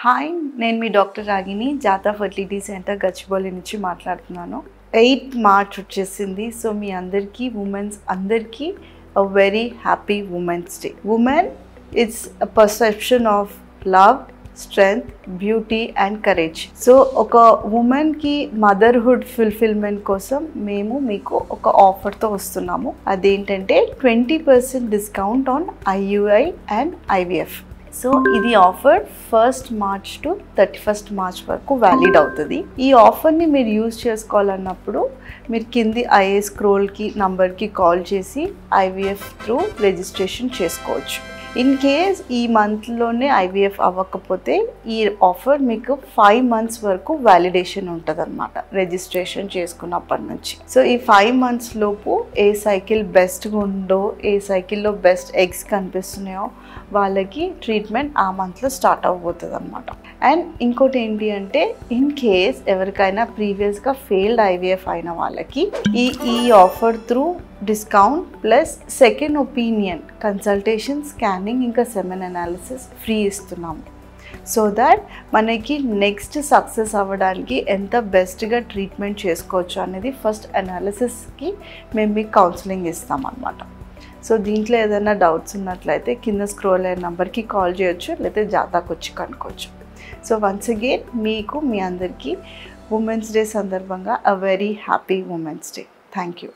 Hi, నేను మీ doctor రాగిని జాతా fertility centre Gachibowli నుంచి మాట్లాడుతున్నాను. 8 మార్చ్ వచ్చేసింది. సో మీ అందరికీ ఉమెన్స్ అందరికీ a very happy women's day. Women it's a perception of love, strength, beauty and courage. So ఒక ఉమెన్కి మదర్హుడ్ ఫుల్ఫిల్మెంట్ కోసం మేము మీకు ఒక ఆఫర్తో వస్తున్నాము. అదేంటంటే 20% discount on IUI and IVF. So ఇది offer 1st March to 31st March వరకు వ్యాలిడ్ అవుతుంది. ఈ ఆఫర్ని మీరు యూజ్ చేసుకోవాలన్నప్పుడు మీరు కింది స్క్రోల్కి నంబర్కి కాల్ చేసి IVF త్రూ రిజిస్ట్రేషన్ చేసుకోవచ్చు. ఇన్ కేస్ ఈ మంత్లోనే IVF అవ్వకపోతే ఈ ఆఫర్ మీకు 5 months వరకు వ్యాలిడేషన్ ఉంటుంది అన్నమాట, రిజిస్ట్రేషన్ చేసుకున్నప్పటి నుంచి. సో ఈ 5 months లోపు ఏ సైకిల్ బెస్ట్గా ఉందో, ఏ సైకిల్లో బెస్ట్ ఎగ్స్ కనిపిస్తున్నాయో వాళ్ళకి ట్రీట్మెంట్ ఆ మంత్లో స్టార్ట్ అవ్వబోతుంది అనమాట. అండ్ ఇంకోటి ఏంటి అంటే, ఇన్ కేస్ ఎవరికైనా ప్రీవియస్గా ఫెయిల్డ్ IVF అయిన వాళ్ళకి ఈ offer through discount plus second opinion consultation, scanning, ఇంకా సెమెన్ అనాలిసిస్ ఫ్రీ ఇస్తున్నాము. సో దాట్ మనకి నెక్స్ట్ సక్సెస్ అవ్వడానికి ఎంత బెస్ట్గా ట్రీట్మెంట్ చేసుకోవచ్చు అనేది ఫస్ట్ అనాలిసిస్కి మేము మీకు కౌన్సిలింగ్ ఇస్తాం అన్నమాట. సో దీంట్లో ఏదైనా డౌట్స్ ఉన్నట్లయితే కింద స్క్రోల్ అయిన నెంబర్కి కాల్ చేయొచ్చు, లేకపోతే జాతాకు వచ్చి కనుక్కోవచ్చు. సో వన్స్ అగైన్ మీకు మీ అందరికీ ఉమెన్స్ డే సందర్భంగా a very happy women's day. Thank you.